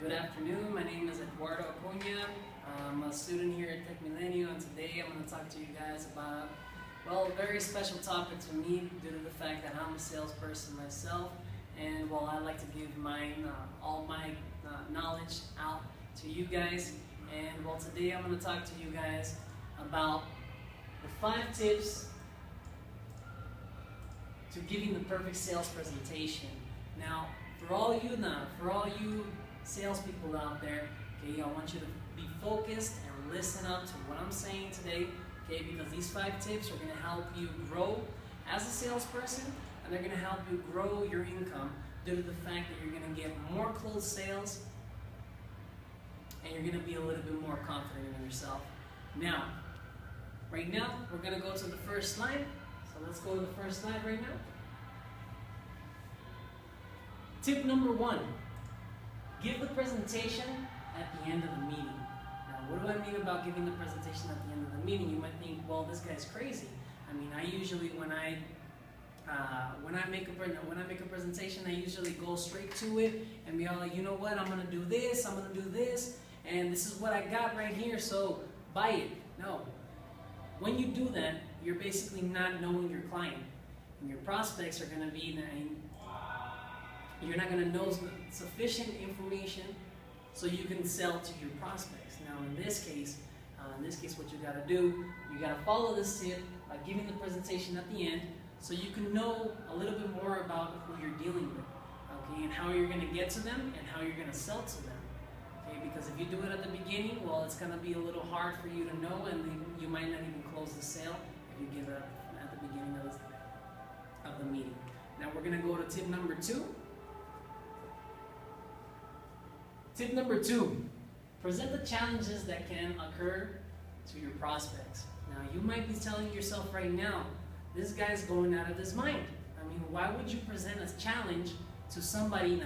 Good afternoon, my name is Eduardo Acuña. I'm a student here at Tech Milenio, and today I'm going to talk to you guys about, well, a very special topic to me due to the fact that I'm a salesperson myself, and well, I like to give all my knowledge out to you guys. And well, today I'm going to talk to you guys about the 5 tips to giving the perfect sales presentation. Now, for all you salespeople out there, okay, I want you to be focused and listen up to what I'm saying today, okay, because these 5 tips are going to help you grow as a salesperson, and they're going to help you grow your income due to the fact that you're going to get more closed sales, and you're going to be a little bit more confident in yourself. Now, right now, we're going to go to the first slide. So let's go to the first slide right now. Tip number 1, give the presentation at the end of the meeting. Now, what do I mean about giving the presentation at the end of the meeting? You might think, well, this guy's crazy. I mean, I usually, when I make a presentation, I usually go straight to it and be all like, you know what, I'm gonna do this, and this is what I got right here, so buy it. No. When you do that, you're basically not knowing your client. And your prospects are gonna be, you're not gonna know sufficient information so you can sell to your prospects. Now, in this case, what you gotta do, you gotta follow this tip by giving the presentation at the end, so you can know a little bit more about who you're dealing with, okay, and how you're gonna get to them and how you're gonna sell to them, okay? Because if you do it at the beginning, well, it's gonna be a little hard for you to know, and you might not even close the sale if you give it at the beginning of the meeting. Now we're gonna go to tip number 2. Tip number 2, present the challenges that can occur to your prospects. Now, you might be telling yourself right now, this guy's going out of his mind. I mean, why would you present a challenge to somebody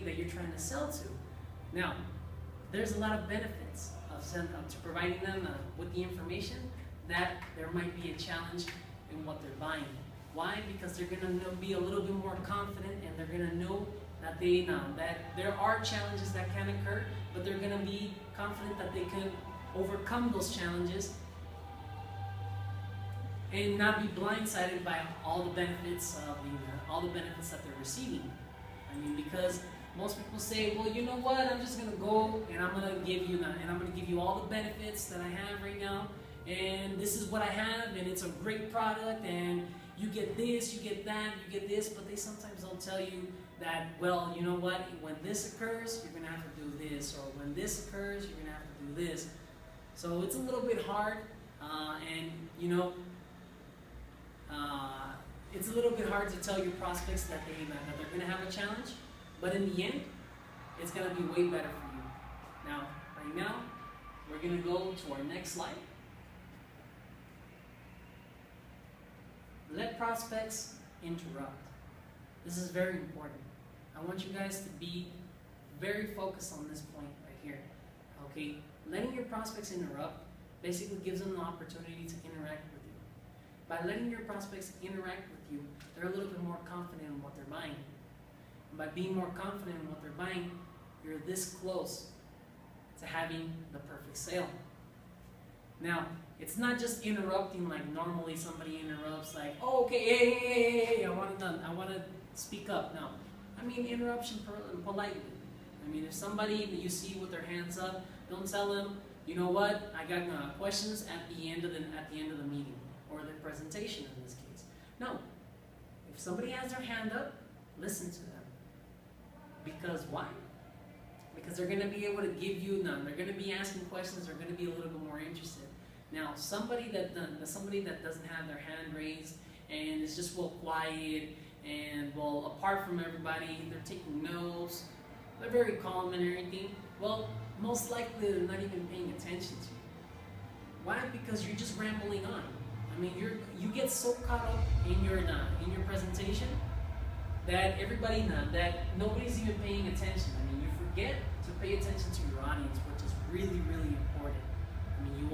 that you're trying to sell to? Now, there's a lot of benefits to providing them with the information that there might be a challenge in what they're buying. Why? Because they're going to be a little bit more confident, and they're going to know that there are challenges that can occur, but they're going to be confident that they can overcome those challenges and not be blindsided by all the benefits that they're receiving. I mean, because most people say, well, you know what? I'm just going to go and I'm going to give you all the benefits that I have right now, and this is what I have, and it's a great product, and you get this, you get that, you get this, but they sometimes don't tell you that, well, you know what, when this occurs, you're going to have to do this, or when this occurs, you're going to have to do this. So it's a little bit hard, and you know, it's a little bit hard to tell your prospects that they're going to have a challenge, but in the end, it's going to be way better for you. Now, right now, we're going to go to our next slide. Let prospects interrupt. This is very important. I want you guys to be very focused on this point right here. Okay, letting your prospects interrupt basically gives them the opportunity to interact with you. By letting your prospects interact with you, they're a little bit more confident in what they're buying. And by being more confident in what they're buying, you're this close to having the perfect sale. Now, it's not just interrupting like normally somebody interrupts, like, oh, okay, hey, I want to speak up. No, I mean interruption politely. I mean, if somebody that you see with their hands up, don't tell them, you know what, I got questions at the end of the meeting or the presentation in this case. No, if somebody has their hand up, listen to them. Because why? Because they're going to be able to give you none. They're going to be asking questions. They're going to be a little bit more interested. Now, somebody that doesn't have their hand raised and is just real quiet and, well, apart from everybody, they're taking notes, they're very calm and everything, well, most likely they're not even paying attention to you. Why? Because you're just rambling on. I mean, you get so caught up in your presentation that that nobody's even paying attention. I mean, you forget to pay attention to your audience, which is really, really important. I mean,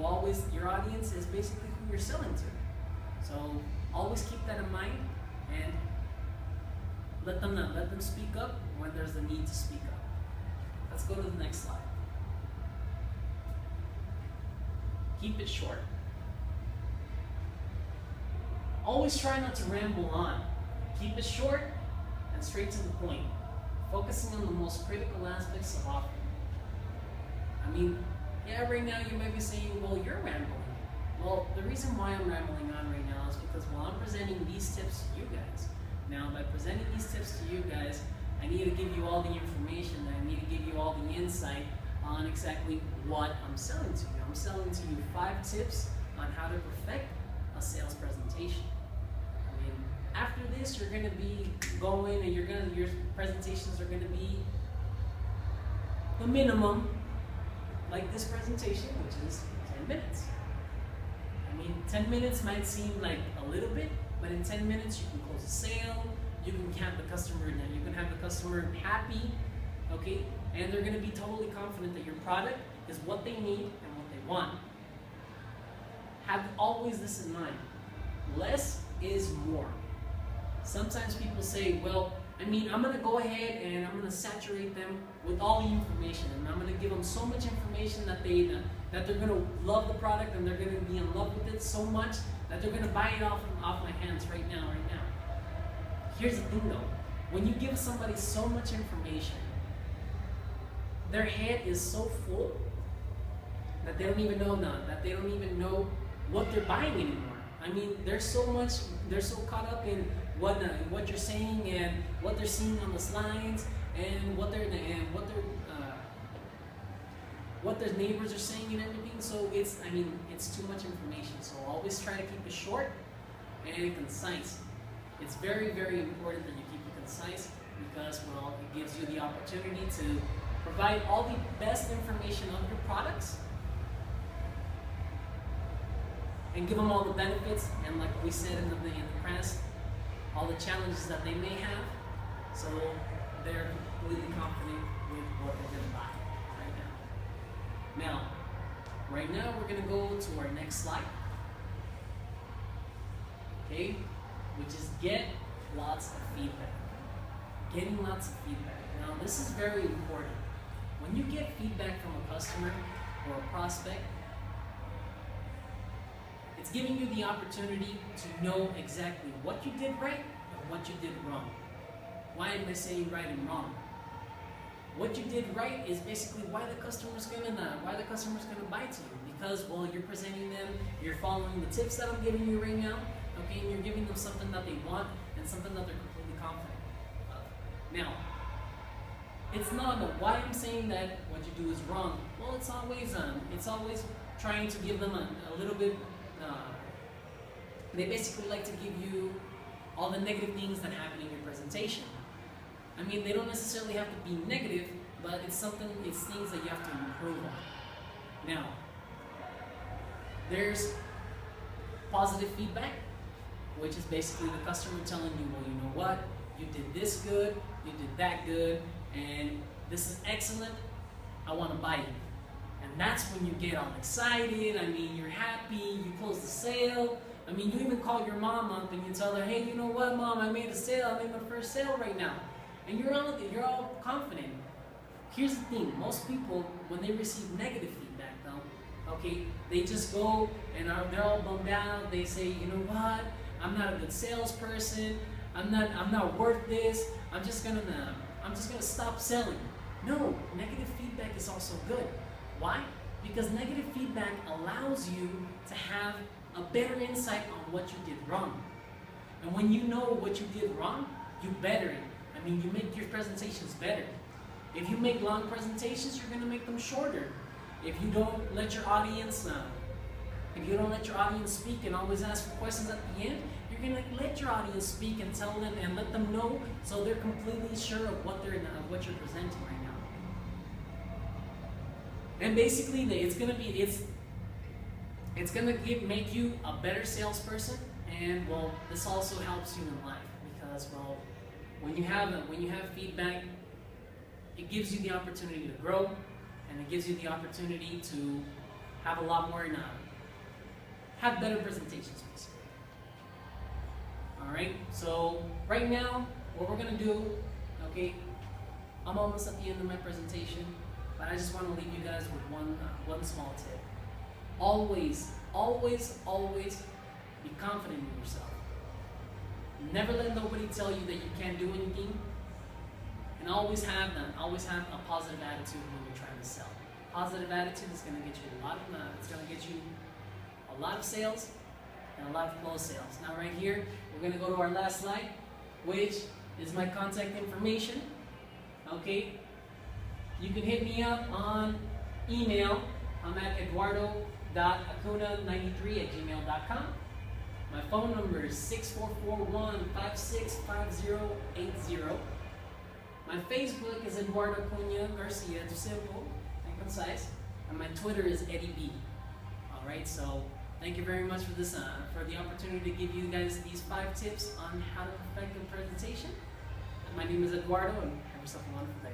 your audience is basically who you're selling to. So always keep that in mind, and let them speak up when there's a need to speak up. Let's go to the next slide. Keep it short. Always try not to ramble on. Keep it short and straight to the point, focusing on the most critical aspects of offering. I mean, yeah, right now you might be saying, well, you're rambling. Well, the reason why I'm rambling on right now is because while I'm presenting these tips to you guys, now by presenting these tips to you guys, I need to give you all the information, I need to give you all the insight on exactly what I'm selling to you. I'm selling to you 5 tips on how to perfect a sales presentation. I mean, after this, you're gonna be going and your presentations are gonna be the minimum, like this presentation, which is 10 minutes. I mean, 10 minutes might seem like a little bit, but in 10 minutes you can close a sale, you can have the customer happy, okay? And they're gonna be totally confident that your product is what they need and what they want. Have always this in mind. Less is more. Sometimes people say, well, I mean, I'm gonna go ahead and I'm gonna saturate them with all the information, and I'm gonna give them so much information that they're gonna love the product and they're gonna be in love with it so much that they're gonna buy it off my hands right now. Here's the thing though, when you give somebody so much information, their head is so full that they don't even know what they're buying anymore. I mean, they're so caught up in what you're saying and what they're seeing on the slides and what their neighbors are saying and everything. So it's too much information. So always try to keep it short and concise. It's very, very important that you keep it concise because, well, it gives you the opportunity to provide all the best information on your products and give them all the benefits, and like we said in the past, all the challenges that they may have, so they're completely confident with what they're going to buy right now, we're going to go to our next slide, okay, which is get lots of feedback. Getting lots of feedback. Now, this is very important. When you get feedback from a customer or a prospect, it's giving you the opportunity to know exactly what you did right and what you did wrong. Why am I saying right and wrong? What you did right is basically why the customer's gonna buy to you, because, well, you're presenting them, you're following the tips that I'm giving you right now, okay, and you're giving them something that they want and something that they're completely confident of. Now, it's not why I'm saying that what you do is wrong. Well, it's always trying to give them a little bit. They basically like to give you all the negative things that happen in your presentation. I mean, they don't necessarily have to be negative, but it's things that you have to improve on. Now, there's positive feedback, which is basically the customer telling you, well, you know what, you did this good, you did that good, and this is excellent, I want to buy you. And that's when you get all excited, I mean, you're happy, you close the sale, I mean, you even call your mom up and you tell her, hey, you know what, Mom, I made a sale, I made my first sale right now. And you're all confident. Here's the thing, most people, when they receive negative feedback though, okay, they just go and they're all bummed out, they say, you know what, I'm not a good salesperson, I'm not worth this, I'm just gonna stop selling. No, negative feedback is also good. Why? Because negative feedback allows you to have a better insight on what you did wrong. And when you know what you did wrong, you better it. I mean, you make your presentations better. If you make long presentations, you're going to make them shorter. If you don't let your audience speak and always ask for questions at the end, you're going to let your audience speak and tell them and let them know, so they're completely sure of what you're presenting right now. And basically, it's going to make you a better salesperson, and, well, this also helps you in life because, well, when you have feedback, it gives you the opportunity to grow, and it gives you the opportunity to have a lot more, have better presentations, basically. All right. So right now, what we're gonna do, okay, I'm almost at the end of my presentation. but I just want to leave you guys with one small tip. Always, always, always be confident in yourself. Never let nobody tell you that you can't do anything, and always have a positive attitude when you're trying to sell. Positive attitude is going to get you a lot of sales and a lot of closed sales. Now right here, we're going to go to our last slide, which is my contact information. Okay, you can hit me up on email. I'm at eduardo.acuna93@gmail.com. My phone number is 6441-565080. My Facebook is Eduardo Cunha Garcia, it's simple and concise. And my Twitter is Eddie B. Alright, so thank you very much for this, for the opportunity to give you guys these 5 tips on how to perfect a presentation. My name is Eduardo, and have yourself a wonderful day.